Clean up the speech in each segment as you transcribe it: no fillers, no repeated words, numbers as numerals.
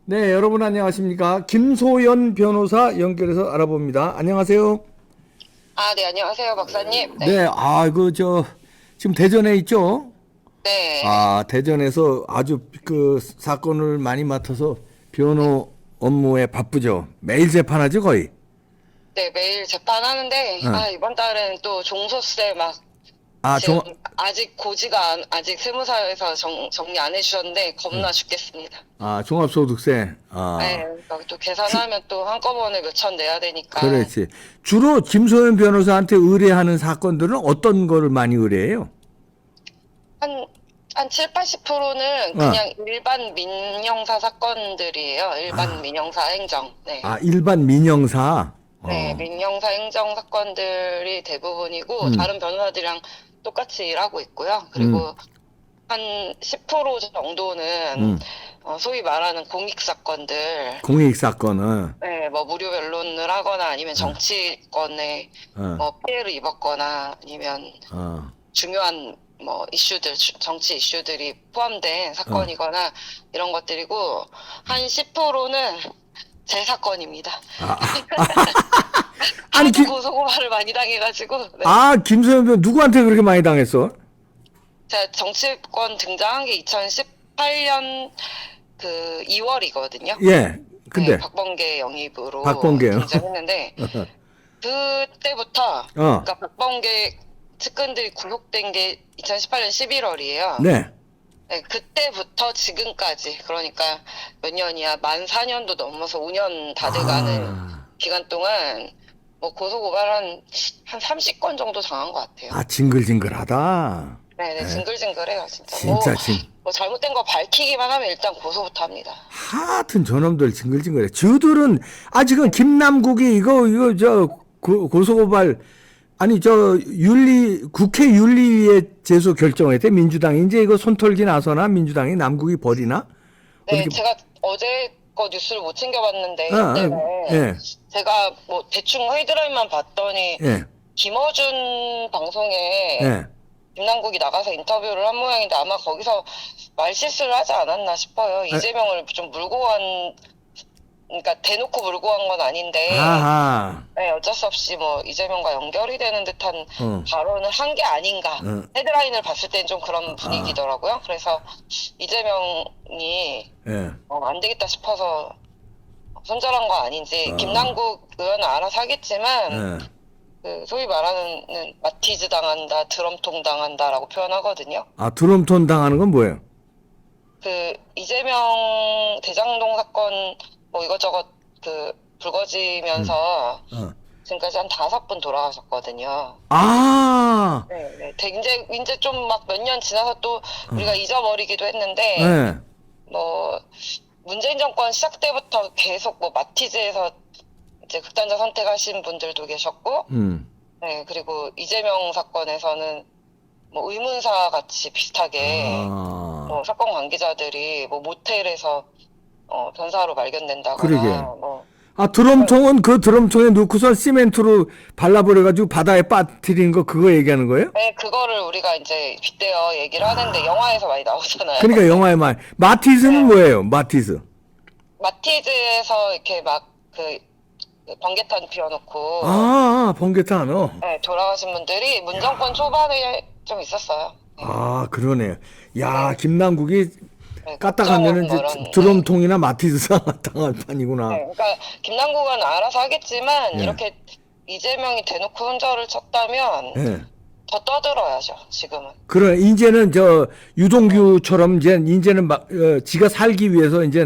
네, 여러분 안녕하십니까? 김소연 변호사 연결해서 알아봅니다. 안녕하세요. 아, 네, 안녕하세요, 박사님. 네. 네, 지금 대전에 있죠? 네. 대전에서 아주 그 사건을 많이 맡아서 변호 업무에 바쁘죠. 매일 재판하죠, 거의. 네, 매일 재판하는데, 어. 이번 달은 또 종소세 막, 아, 지금 종, 아직 아직 세무사에서 정리 안 해주셨는데, 겁나 죽겠습니다. 종합소득세. 네, 그러니까 또 주, 계산하면 또 한꺼번에 몇 천 내야 되니까, 그렇지. 주로 김소연 변호사한테 의뢰하는 사건들은 어떤 거를 많이 의뢰해요? 한, 한 7, 80%는 어. 그냥 일반 민형사 사건들이에요. 일반 아, 민형사 행정. 네. 일반 민형사. 네, 민형사 행정 사건들이 대부분이고, 음, 다른 변호사들이랑 똑같이 일하고 있고요. 음, 그리고 한 10% 정도는, 음. 소위 말하는 공익 사건들, 공익 사건은. 네, 뭐 무료 변론을 하거나 아니면 어, 정치권에 어, 뭐 피해를 입었거나 아니면 어, 중요한 뭐 이슈들, 정치 이슈들이 포함된 어. 사건이거나 이런 것들이고, 한 10%는 제 사건입니다. 아, 아니, 하도 고소고발을 많이 당해가지고, 네. 김소연 변 누구한테 그렇게 많이 당했어? 제가 정치권 등장한 게 2018년 그 2월이거든요. 예, 네, 근데, 박범계 영입으로 박범계요. 등장했는데, 그때부터, 어, 그러니까 박범계 측근들이 구속된 게 2018년 11월이에요. 네. 네, 그때부터 지금까지, 그러니까 몇 년이야, 만 4년도 넘어서 5년 다 돼가는 아, 기간 동안, 뭐 고소고발 한 30건 정도 당한 것 같아요. 징글징글하다. 네네, 예, 징글징글해요, 진짜. 진짜 뭐 잘못된 거 밝히기만 하면 일단 고소부터 합니다. 하여튼 저놈들 징글징글해. 저들은, 지금 네, 김남국이 고소고발, 국회 윤리위에 제소 결정했대, 민주당이. 이제 이거 손털기 나서나, 민주당이 남국이 버리나? 네, 어떻게, 제가 어제 거 뉴스를 못 챙겨봤는데, 아, 이 아, 때문에, 예, 제가 뭐 대충 헤드라인만 봤더니, 예, 김어준 방송에 예. 김남국이 나가서 인터뷰를 한 모양인데, 아마 거기서 말실수를 하지 않았나 싶어요. 아, 이재명을 좀 물고 그러니까 대놓고 물고 간 건 아닌데, 아하, 네, 어쩔 수 없이 뭐 이재명과 연결이 되는 듯한 어, 발언을 한 게 아닌가. 어, 헤드라인을 봤을 땐 좀 그런 아, 분위기더라고요. 그래서 이재명이 예, 안 되겠다 싶어서 손절한 거 아닌지, 어, 김남국 의원은 알아서 하겠지만 예. 그 소위 말하는 마티즈 당한다, 드럼통 당한다라고 표현하거든요. 드럼톤 당하는 건 뭐예요? 그 이재명 대장동 사건 뭐 이것저것 그 음, 불거지면서 어. 지금까지 한 5분 돌아가셨거든요. 아, 네, 네. 이제 좀 막 몇 년 지나서 또 어, 우리가 잊어버리기도 했는데, 예, 뭐, 문재인 정권 시작 때부터 계속 뭐 마티즈에서 이제 극단적 선택하신 분들도 계셨고, 음, 네, 그리고 이재명 사건에서는 뭐 의문사 같이 비슷하게 아, 뭐 사건 관계자들이 뭐 모텔에서 변사로 그러게. 발견된다거나 뭐, 드럼통은 그 드럼통에 넣고서 시멘트로 발라버려가지고 바다에 빠뜨리는 거 그거 얘기하는 거예요? 네, 그거를 우리가 이제 빗대어 얘기를 하는데 영화에서 많이 나오잖아요. 그러니까 영화에 마티즈는 네. 뭐예요? 마티즈. 마티즈에서 이렇게 막 그 번개탄 피워놓고 번개탄, 네, 돌아가신 분들이 문정권 야, 초반에 좀 있었어요. 네, 그러네. 야, 네, 김남국이 네, 까딱하면은 국정원 뭐 이제 이런, 네, 드럼통이나 마티즈 당할 네, 판이구나. 그러니까 김남국은 알아서 하겠지만 예, 이렇게 이재명이 대놓고 손절을 쳤다면 예. 더 떠들어야죠. 지금은. 그래, 이제는 네, 유동규처럼 이제는 지가 살기 위해서 이제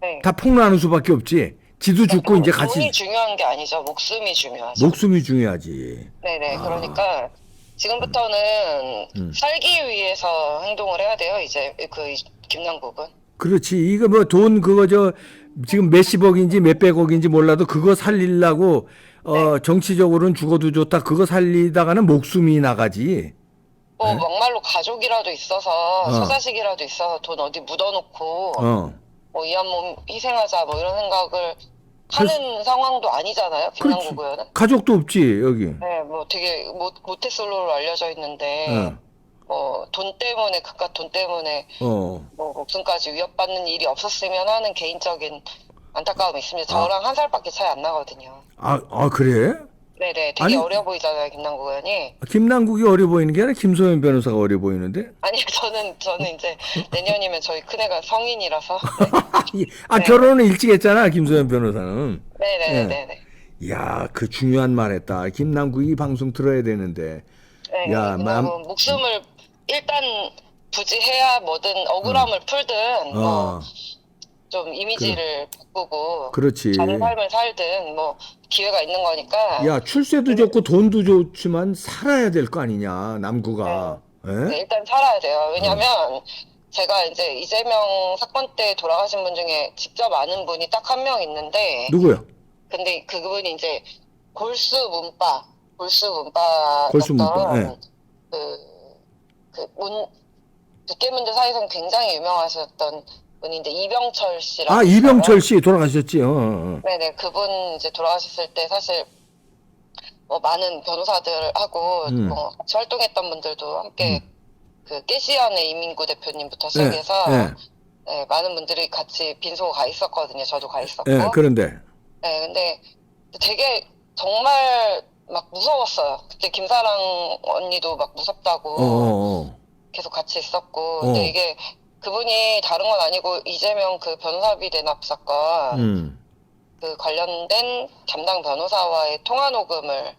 네. 다 폭로하는 수밖에 없지. 지도 그러니까 죽고 이제 돈이 같이 중요한 게 아니죠. 목숨이 중요하죠. 목숨이 중요하지. 네네. 아, 그러니까 지금부터는 음. 살기 위해서 행동을 해야 돼요. 이제 김남국은. 그렇지. 이거 뭐 돈 그거 지금 몇십억인지 몇백억인지 몰라도 그거 살리려고 네. 정치적으로는 죽어도 좋다. 그거 살리다가는 목숨이 나가지. 뭐 예? 막말로 가족이라도 있어서 어, 처자식이라도 있어서 돈 어디 묻어놓고 어. 뭐 이 한 몸 희생하자 뭐 이런 생각을 할 하는 상황도 아니잖아요. 그렇지. 김남국 의원은. 가족도 없지, 여기. 네, 뭐 되게 모태솔로로 알려져 있는데 어. 뭐 돈 때문에 그깟 돈 때문에 어. 뭐 목숨까지 위협받는 일이 없었으면 하는 개인적인 안타까움이 있습니다. 아. 저랑 한 살밖에 차이 안 나거든요. 그래? 네네, 되게 아니, 어려 보이잖아요, 김남국 의원이. 김남국이 어려 보이는 게 아니라 김소연 변호사가 어려 보이는데? 아니요, 저는 이제 내년이면 저희 큰애가 성인이라서. 네. 네. 결혼을 일찍 했잖아, 김소연 변호사는. 예. 네네네네. 야, 그 중요한 말 했다. 김남국이 방송 들어야 되는데. 네, 야, 김남국은 목숨을 일단 부지해야 뭐든 억울함을 풀든 뭐 어, 좀 이미지를 바꾸고 그렇지. 다른 삶을 살든 뭐 기회가 있는 거니까. 야, 출세도 좋고 돈도 좋지만 살아야 될 거 아니냐, 남구가. 네, 예? 일단 살아야 돼요. 왜냐면 제가 이제 이재명 사건 때 돌아가신 분 중에 직접 아는 분이 딱 한 명 있는데, 누구요? 근데 그분이 이제 골수 골수 문과. 예. 문바였던 그 백개문제 사이에서는 굉장히 유명하셨던 분인데, 이병철 씨라고 이병철 있어요. 씨 돌아가셨지. 어. 네네, 그분 이제 돌아가셨을 때 사실 뭐 많은 변호사들하고 음. 뭐 같이 활동했던 분들도 함께 그 깨시안의 이민구 대표님부터 예, 시작해서 예, 네, 많은 분들이 같이 빈소 가 있었거든요. 저도 가 있었고. 예, 그런데. 네, 근데 되게 정말 막 무서웠어요. 그때 김사랑 언니도 막 무섭다고 어. 계속 같이 있었고. 근데 이게 그분이 다른 건 아니고 이재명 그 변호사비 대납 사건 그 관련된 담당 변호사와의 통화 녹음을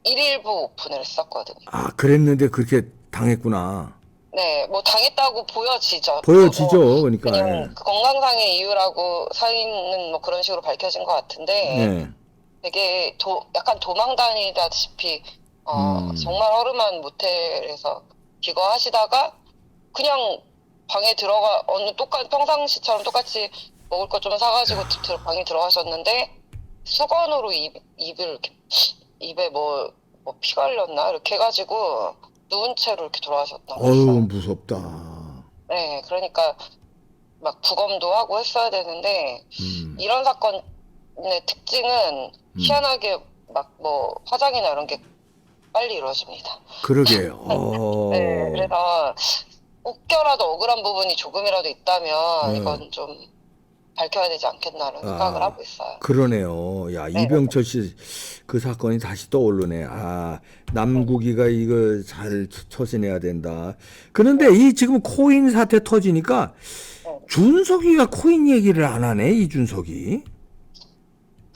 1일부 오픈을 했었거든요. 그랬는데 그렇게 당했구나. 네, 뭐 당했다고 보여지죠. 보여지죠, 뭐 그러니까. 그냥 그 건강상의 이유라고 사인은 뭐 그런 식으로 밝혀진 것 같은데 예. 되게 약간 도망 다니다시피 정말 허름한 모텔에서 기거하시다가 그냥 방에 들어가 평상시처럼 똑같이 먹을 것 좀 사가지고 방에 들어가셨는데 수건으로 입을 이렇게 입에 뭐 피가 흘렸나 이렇게 해가지고 누운 채로 이렇게 돌아가셨다고 어휴, 했어요. 무섭다. 네, 그러니까 막 부검도 하고 했어야 되는데 이런 사건의 특징은 희한하게 막 뭐 화장이나 이런 게 빨리 이루어집니다. 그러게. 네, 그래서 혹여라도 억울한 부분이 조금이라도 있다면 이건 좀 밝혀야 되지 않겠나라는 생각을 하고 있어요. 그러네요. 야, 네. 이병철 씨 그 사건이 다시 떠오르네. 남국이가 이거 잘 처신해야 된다. 그런데 이 지금 코인 사태 터지니까 준석이가 코인 얘기를 안 하네, 이준석이.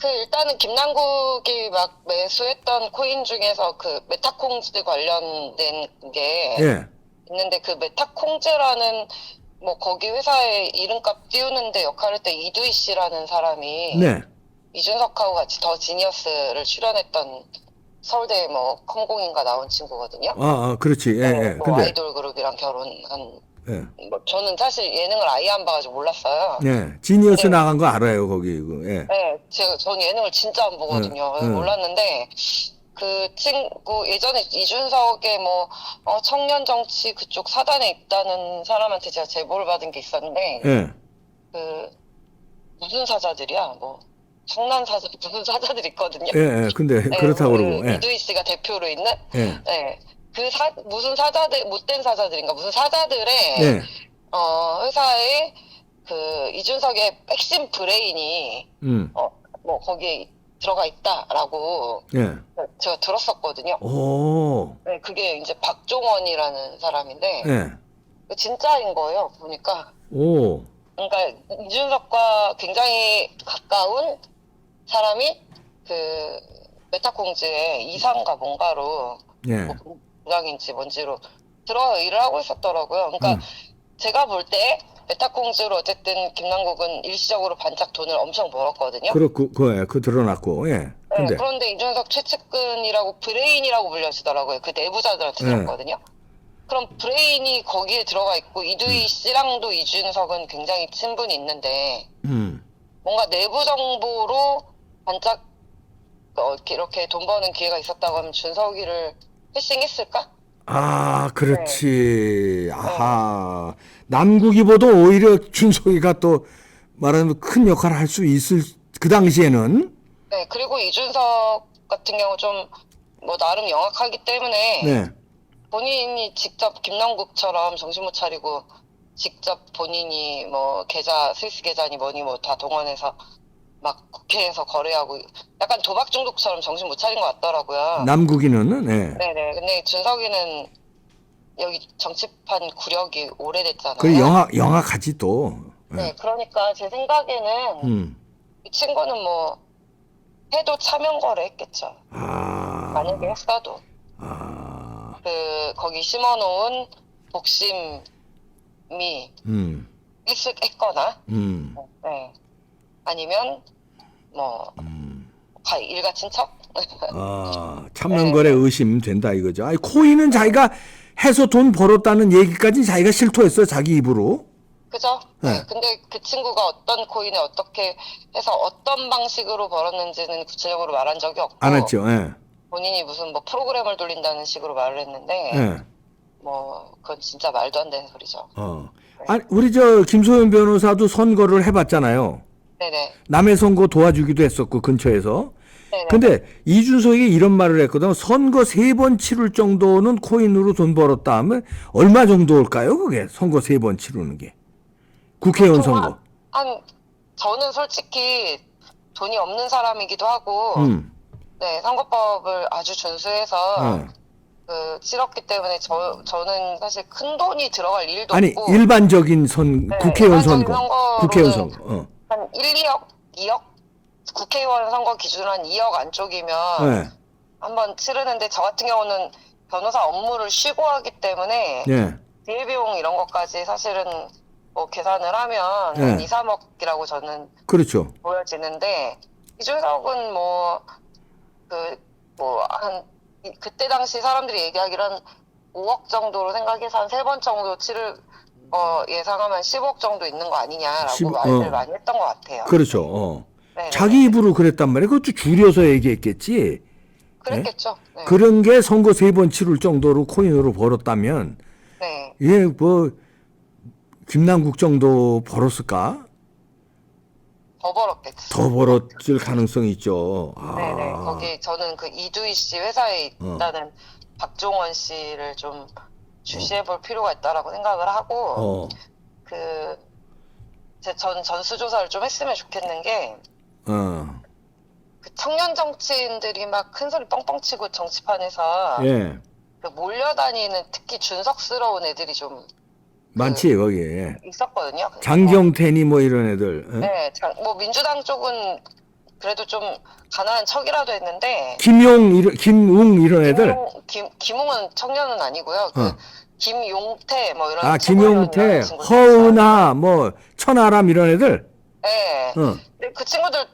일단은 김남국이 막 매수했던 코인 중에서 그 메타콩즈 관련된 게 예. 있는데 그 메타콩즈라는 뭐 거기 회사에 이름값 띄우는데 역할을 때 이두희 씨라는 사람이 네. 이준석하고 같이 더 지니어스를 출연했던 서울대 뭐 컴공인가 나온 친구거든요. 그렇지. 예, 예. 뭐 근데 아이돌 그룹이랑 결혼한. 예. 뭐 저는 사실 예능을 아예 안 봐가지고 몰랐어요. 네. 지니어스 나간 거 알아요, 거기. 예. 네, 저는 예능을 진짜 안 보거든요. 몰랐는데 그 친구 예전에 이준석의 뭐 청년 정치 그쪽 사단에 있다는 사람한테 제가 제보를 받은 게 있었는데 예. 그 무슨 사자들이야 뭐 성난 사자 무슨 사자들 있거든요. 예, 예. 근데 네, 그렇다고 그러고. 예. 이두희 씨가 대표로 있는 예. 네, 무슨 사자들 못된 사자들인가 무슨 사자들의 예. 회사에 그 이준석의 핵심 브레인이 뭐 거기에 들어가 있다라고 예. 제가 들었었거든요. 오. 네, 그게 이제 박종원이라는 사람인데 예. 진짜인 거예요. 보니까. 오. 그러니까 이준석과 굉장히 가까운 사람이 그 메타콩즈의 이사인가 뭔가로 예. 뭐 부장인지 뭔지로 들어 일을 하고 있었더라고요. 그러니까 제가 볼 때 메타콩즈로 어쨌든 김남국은 일시적으로 반짝 돈을 엄청 벌었거든요. 그 드러났고. 예. 근데 네, 그런데 이준석 최측근이라고 브레인이라고 불려지더라고요. 그 내부자들한테 들었거든요. 그럼 브레인이 거기에 들어가 있고 이두희 씨랑도 이준석은 굉장히 친분이 있는데 뭔가 내부 정보로 반짝 이렇게 돈 버는 기회가 있었다고 하면 준석이를 패싱했을까? 그렇지. 아하. 남국이보다 오히려 준석이가 또 말하자면 큰 역할을 할 수 있을 그 당시에는. 네, 그리고 이준석 같은 경우 좀 뭐 나름 영악하기 때문에 네. 본인이 직접 김남국처럼 정신 못 차리고 직접 본인이 뭐 계좌 스위스 계좌니 뭐니 뭐 다 동원해서 막 국회에서 거래하고 약간 도박 중독처럼 정신 못 차린 것 같더라고요. 남국인은 예. 네네. 근데 준석이는 여기 정치판 구력이 오래됐잖아요. 그 영악하지 또. 예. 네, 그러니까 제 생각에는 이 친구는 뭐 해도 차명 거래했겠죠. 만약에 했어도 아, 그 거기 심어놓은 복심이 했거나, 네, 아니면 뭐 일가 친척. 참는거래 의심 된다 이거죠. 아니, 코인은 자기가 해서 돈 벌었다는 얘기까지 자기가 실토했어 자기 입으로. 그죠? 네. 네. 근데 그 친구가 어떤 코인에 어떻게 해서 어떤 방식으로 벌었는지는 구체적으로 말한 적이 없고. 안 했죠. 예. 본인이 무슨 뭐 프로그램을 돌린다는 식으로 말을 했는데, 예. 뭐 그건 진짜 말도 안 되는 소리죠. 아니, 우리 저 김소연 변호사도 선거를 해봤잖아요. 네네. 남의 선거 도와주기도 했었고 근처에서. 네네. 근데 이준석이 이런 말을 했거든. 선거 3번 치를 정도는 코인으로 돈 벌었다 하면 얼마 정도일까요? 그게 선거 3번 치르는 게. 국회의원 선거. 저는 솔직히 돈이 없는 사람이기도 하고, 네, 선거법을 아주 준수해서 그 치렀기 때문에 저는 사실 큰 돈이 들어갈 일도 아니, 없고. 일반적인 네, 국회의원 일반적인 선거. 국회의원 선거. 한 1, 2억, 2억? 국회의원 선거 기준 한 2억 안쪽이면 네. 한번 치르는데, 저 같은 경우는 변호사 업무를 쉬고 하기 때문에 네. 기회비용 이런 것까지 사실은 뭐 계산을 하면 네. 한 2, 3억이라고 저는 그렇죠. 보여지는데, 이준석은 그때 당시 사람들이 얘기하기로 한 5억 정도로 생각해서 한 3번 정도 치를 예상하면 10억 정도 있는 거 아니냐라고 말을 많이 했던 것 같아요. 그렇죠. 네네네. 자기 입으로 그랬단 말이에요. 그것도 줄여서 얘기했겠지. 그랬겠죠. 네. 그런 게 선거 3번 치를 정도로 코인으로 벌었다면, 네. 예, 뭐, 김남국 정도 벌었을까? 더 벌었겠죠. 더 벌었을 가능성이 있죠. 네네. 거기 저는 그 이두희 씨 회사에 있다는 박종원 씨를 좀 주시해 볼 필요가 있다라고 생각을 하고, 전 전수조사를 좀 했으면 좋겠는 게, 그 청년 정치인들이 막 큰 소리 뻥뻥 치고 정치판에서 예. 그 몰려다니는 특히 준석스러운 애들이 좀 많지, 거기에. 있었거든요. 장경태니 뭐 이런 애들. 예? 네, 뭐 민주당 쪽은 그래도 좀 가난한 척이라도 했는데, 김웅 이런 애들. 김웅은 청년은 아니고요. 김용태 뭐 이런 김용태, 친구들 허은하, 뭐 천하람 이런 애들. 네. 근데 그 친구들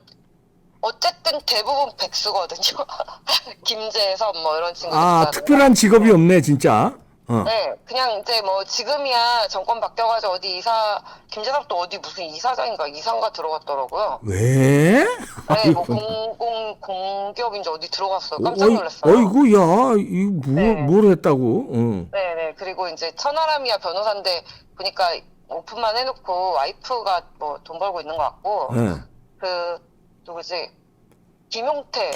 어쨌든 대부분 백수거든요. 김재섭 뭐 이런 친구들 있잖아요. 특별한 직업이 없네, 진짜. 네, 그냥 이제 뭐 지금이야 정권 바뀌어가지고 김재섭도 어디 무슨 이사장인가 이사가 들어갔더라고요. 왜? 네, 뭐 공기업인지 어디 들어갔어요. 깜짝 놀랐어요. 어이구, 야, 뭘 했다고? 네네. 그리고 이제 천하람이야 변호사인데 보니까 오픈만 해놓고 와이프가 뭐 돈 벌고 있는 것 같고, 누구지? 김용태.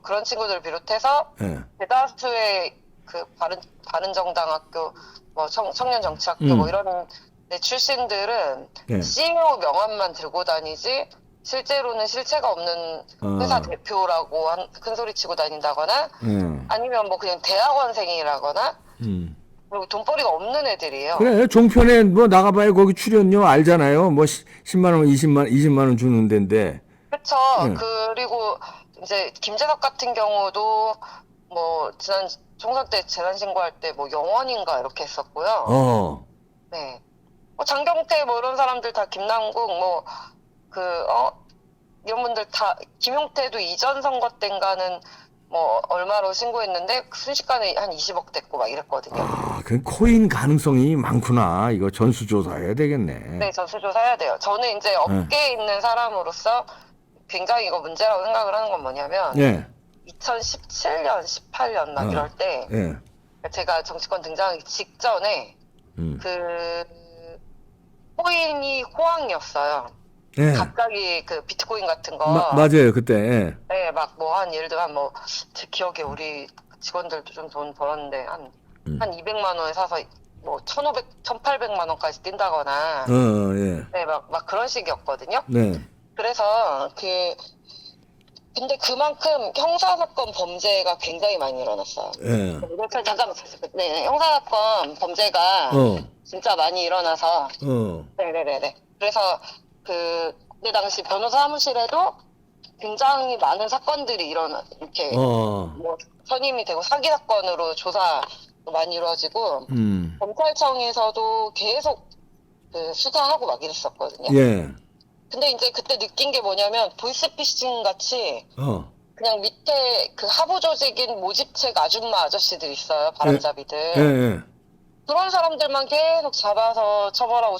그런 친구들 비롯해서 대다수의 그 바른정당학교, 뭐 청년정치학교 뭐 이런 데 출신들은 CEO 명함만 들고 다니지 실제로는 실체가 없는 회사 대표라고 큰 소리 치고 다닌다거나, 아니면 뭐 그냥 대학원생이라거나, 그리고 돈벌이가 없는 애들이에요. 그래, 종편에 뭐 나가봐야 거기 출연료 알잖아요. 뭐 10만 원, 20만 원 주는 데인데. 그렇죠. 그리고 이제 김재석 같은 경우도 뭐 지난 총선 때 재산 신고할 때 뭐 영원인가 이렇게 했었고요. 네. 뭐 장경태 뭐 이런 사람들 다 김남국 이런 분들 다, 김용태도 이전 선거 때인가는 뭐 얼마로 신고했는데 순식간에 한 20억 됐고 막 이랬거든요. 그 코인 가능성이 많구나. 이거 전수조사해야 되겠네. 네, 전수조사해야 돼요. 저는 이제 업계에 있는 사람으로서 굉장히 이거 문제라고 생각을 하는 건 뭐냐면, 2017년, 18년 막 이럴 때 제가 정치권 등장하기 직전에 코인이 호황이었어요. 갑자기 그 비트코인 같은 거. 맞아요, 그때. 네, 막 뭐 예를 들어 제 기억에 우리 직원들도 좀 돈 벌었는데 한 한 200만 원에 사서 뭐 1,800만 원까지 뛴다거나 예. 네, 막 그런 식이었거든요. 네. 그래서 근데 그만큼 형사사건 범죄가 굉장히 많이 일어났어요. 예. 잠깐만. 네, 형사사건 범죄가 어. 진짜 많이 일어나서 어. 네네네네. 그래서 그때 당시 변호사 사무실에도 굉장히 많은 사건들이 이렇게 뭐 선임이 되고 사기 사건으로 조사도 많이 이루어지고 검찰청에서도 계속 수사하고 막 이랬었거든요. 예. 근데 이제 그때 느낀 게 뭐냐면 보이스피싱 같이 그냥 밑에 그 하부 조직인 모집책 아줌마 아저씨들 있어요. 바람잡이들. 예. 그런 사람들만 계속 잡아서 처벌하고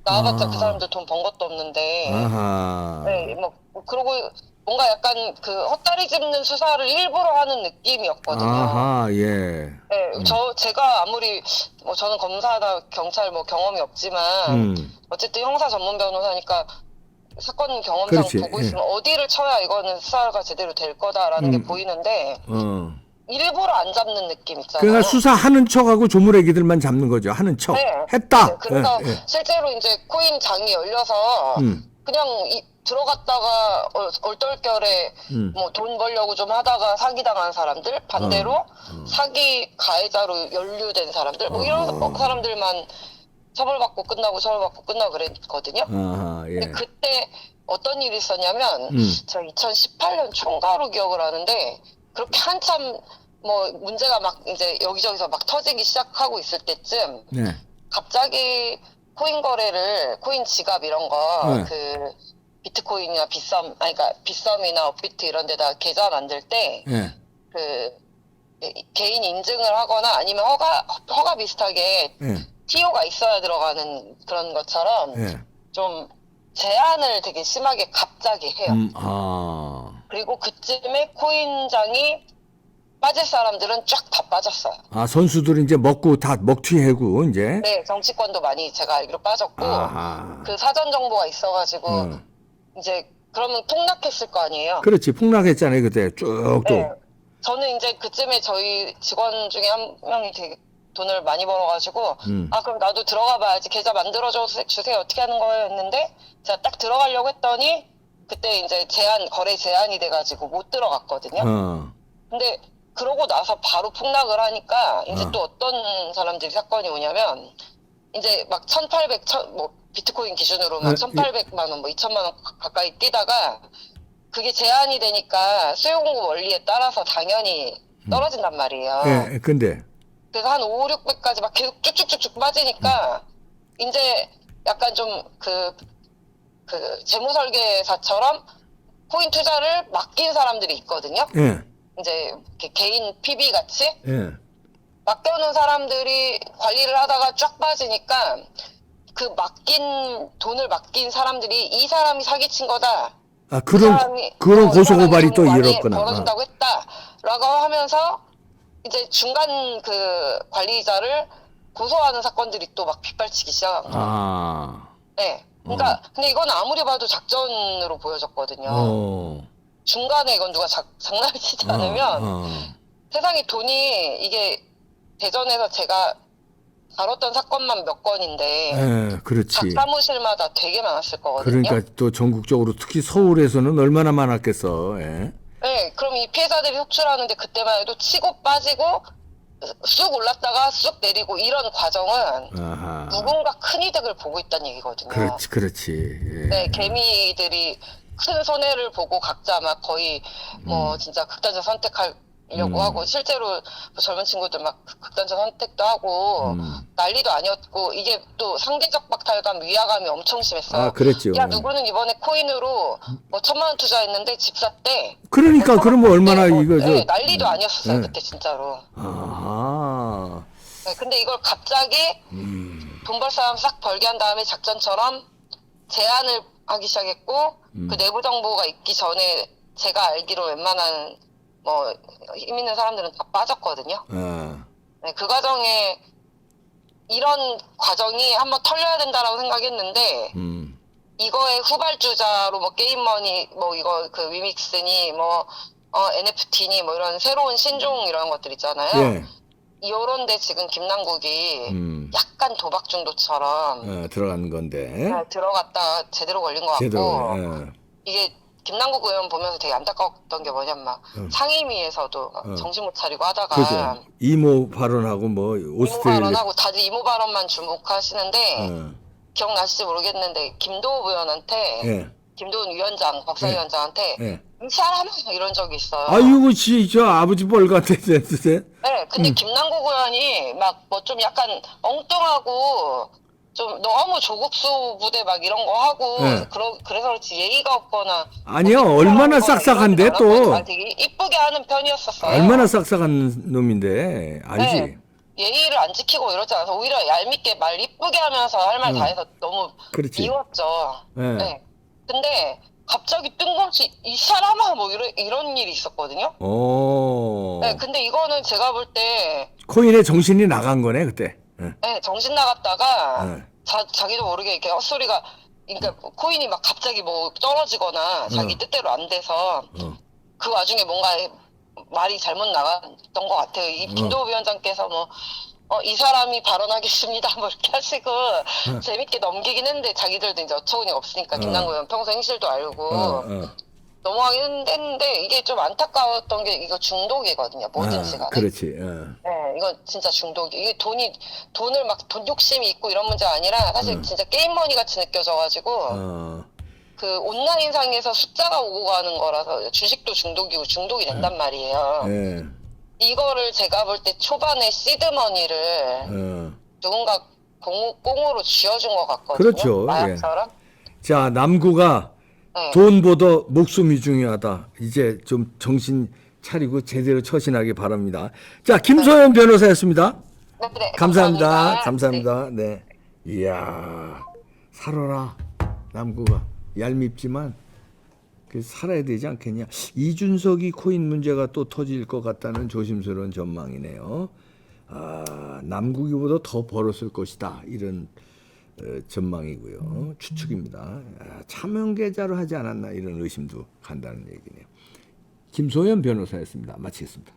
나와봤자 그 사람들 돈 번 것도 없는데. 아하. 네, 뭐 그러고 뭔가 약간 헛다리 짚는 수사를 일부러 하는 느낌이었거든요. 아하, 예. 네, 제가 아무리 저는 검사나 경찰 경험이 없지만 어쨌든 형사 전문 변호사니까 사건 경험상 그렇지, 보고 예. 있으면 어디를 쳐야 이거는 수사가 제대로 될 거다라는 게 보이는데 일부러 안 잡는 느낌 있잖아요. 그러니까 수사하는 척하고 조물애기들만 잡는 거죠. 하는 척. 네. 했다. 네, 그래서 예. 실제로 이제 코인 장이 열려서 그냥 들어갔다가 얼떨결에 뭐 돈 벌려고 좀 하다가 사기당한 사람들, 반대로 사기 가해자로 연루된 사람들, 뭐 이런 사람들만 처벌받고 끝나고 그랬거든요. 아하, 예. 근데 그때 어떤 일이 있었냐면 제가 2018년 총괄로 기억을 하는데 그렇게 한참 뭐 문제가 막 이제 여기저기서 막 터지기 시작하고 있을 때쯤 네. 갑자기 코인 거래를 코인 지갑 이런 거 비트코인이나 그러니까 빗썸이나 업비트 이런 데다 계좌 만들 때 개인 인증을 하거나 아니면 허가 비슷하게 TO가 있어야 들어가는 그런 것처럼 좀 제한을 되게 심하게 갑자기 해요. 그리고 그쯤에 코인장이 빠질 사람들은 쫙 다 빠졌어요. 아, 선수들은 이제 먹고 다 먹튀해고 이제. 네, 정치권도 많이 제가 알기로 빠졌고 그 사전 정보가 있어가지고 이제 그러면 폭락했을 거 아니에요. 그렇지, 폭락했잖아요 그때 쭉쭉. 네. 저는 이제 그쯤에 저희 직원 중에 한 명이 되게 돈을 많이 벌어가지고 그럼 나도 들어가 봐야지, 계좌 만들어줘 주세요, 어떻게 하는 거예요 했는데 제가 딱 들어가려고 했더니 그때 이제 거래 제한이 돼가지고 못 들어갔거든요. 근데 그러고 나서 바로 폭락을 하니까 이제 또 어떤 사람들이 사건이 오냐면 이제 막 1,800 비트코인 기준으로 막 1,800만 원, 2,000만 원 가까이 뛰다가 그게 제한이 되니까 수요 공급 원리에 따라서 당연히 떨어진단 말이에요. 예, 근데 그래서 한 5, 600까지 막 계속 쭉쭉쭉쭉 빠지니까 이제 약간 좀 재무설계사처럼 코인 투자를 맡긴 사람들이 있거든요. 이제 개인 PB 같이 맡겨놓은 사람들이 관리를 하다가 쫙 빠지니까 돈을 맡긴 사람들이 이 사람이 사기친 거다. 그런 고소고발이 또 일었구나. 벌어진다고 했다라고 하면서 이제 중간 관리자를 고소하는 사건들이 또 막 빗발치기 시작한 거예요. 네. 그러니까 근데 이건 아무리 봐도 작전으로 보여졌거든요. 중간에 이건 누가 장난을 치지 않으면 세상에 돈이 이게 대전에서 제가 다뤘던 사건만 몇 건인데 그렇지. 각 사무실마다 되게 많았을 거거든요. 그러니까 또 전국적으로 특히 서울에서는 얼마나 많았겠어. 네, 그럼 이 피해자들이 속출하는데 그때만 해도 치고 빠지고 쑥 올랐다가 쑥 내리고 이런 과정은 누군가 큰 이득을 보고 있다는 얘기거든요. 그렇지. 네, 개미들이 큰 손해를 보고 각자 막 거의 진짜 극단적 선택하려고 하고 실제로 젊은 친구들 막 극단적 선택도 하고 난리도 아니었고 이게 또 상대적 박탈감, 위화감이 엄청 심했어요. 그랬죠. 야, 누구는 이번에 코인으로 1,000만 원 투자했는데 집 샀대. 그러니까 그러면 얼마나 이거 네, 난리도 아니었어요 그때 진짜로. 네, 근데 이걸 갑자기 돈 벌 사람 싹 벌게 한 다음에 작전처럼 제한을 하기 시작했고 그 내부 정보가 있기 전에 제가 알기로 웬만한 힘 있는 사람들은 다 빠졌거든요. 네, 그 과정에 이런 과정이 한번 털려야 된다라고 생각했는데 이거의 후발주자로 게임머니 이거 위믹스니 NFT니 이런 새로운 신종 이런 것들 있잖아요. 요런데 지금 김남국이 약간 도박 중도처럼 들어간 건데 들어갔다가 제대로 걸린 것 같고 제대로 이게 김남국 의원 보면서 되게 안타까웠던 게 뭐냐면 막 상임위에서도 정신 못 차리고 하다가 그죠. 이모 발언하고 뭐 이모 오스트레일리아 발언하고 다들 이모 발언만 주목하시는데 기억나실지 모르겠는데 김도우 의원한테 예. 김도훈 위원장 법사위원장한테 예. 사람 이런 적이 있어요. 아이고 저 아버지 뻘 같아 진짜. 네, 근데 김남국 의원이 막 뭐 좀 약간 엉뚱하고 좀 너무 조국수 부대 막 이런 거 하고 네. 그래서 그렇지 예의가 없거나 아니요, 얼마나 싹싹한데 이런 또. 거 되게 이쁘게 하는 편이었었어요. 얼마나 싹싹한 놈인데 알지? 네, 예의를 안 지키고 이러지 않아서 오히려 얄밉게 말 이쁘게 하면서 할 말 다 해서 너무 그렇지. 미웠죠. 네. 네. 근데 갑자기 뜬금없이 이 사람아 뭐 이런 일이 있었거든요. 오. 네, 근데 이거는 제가 볼 때 코인의 정신이 나간 거네 그때. 네, 정신 나갔다가 네. 자기도 모르게 이렇게 헛소리가 그러니까 코인이 막 갑자기 뭐 떨어지거나 자기 뜻대로 안 돼서 그 와중에 뭔가 말이 잘못 나갔던 것 같아요. 이 김도우 위원장께서 뭐 이 사람이 발언하겠습니다 뭐 이렇게 하시고 재밌게 넘기긴 했는데 자기들도 이제 어처구니 없으니까 김남국 의원 평소 행실도 알고 넘어가긴 했는데 이게 좀 안타까웠던 게 이거 중독이거든요. 뭐든지 간에. 그렇지. 네, 이거 진짜 중독이. 이게 돈을 막 돈 욕심이 있고 이런 문제가 아니라 사실 진짜 게임머니 같이 느껴져가지고 그 온라인상에서 숫자가 오고 가는 거라서 주식도 중독이고 중독이 된단 말이에요. 예. 이거를 제가 볼 때 초반에 시드머니를 누군가 꽁으로 쥐어준 것 같거든요. 그렇죠. 마약처럼. 자, 남구가 네. 돈보다 목숨이 중요하다. 이제 좀 정신 차리고 제대로 처신하기 바랍니다. 자, 김소연 변호사였습니다. 네, 감사합니다. 감사합니다. 네. 이야, 살아라. 남구가 얄밉지만 그 살아야 되지 않겠냐. 이준석이 코인 문제가 또 터질 것 같다는 조심스러운 전망이네요. 남구기보다 더 벌었을 것이다. 이런 전망이고요. 추측입니다. 차명 계좌로 하지 않았나 이런 의심도 간다는 얘기네요. 김소연 변호사였습니다. 마치겠습니다.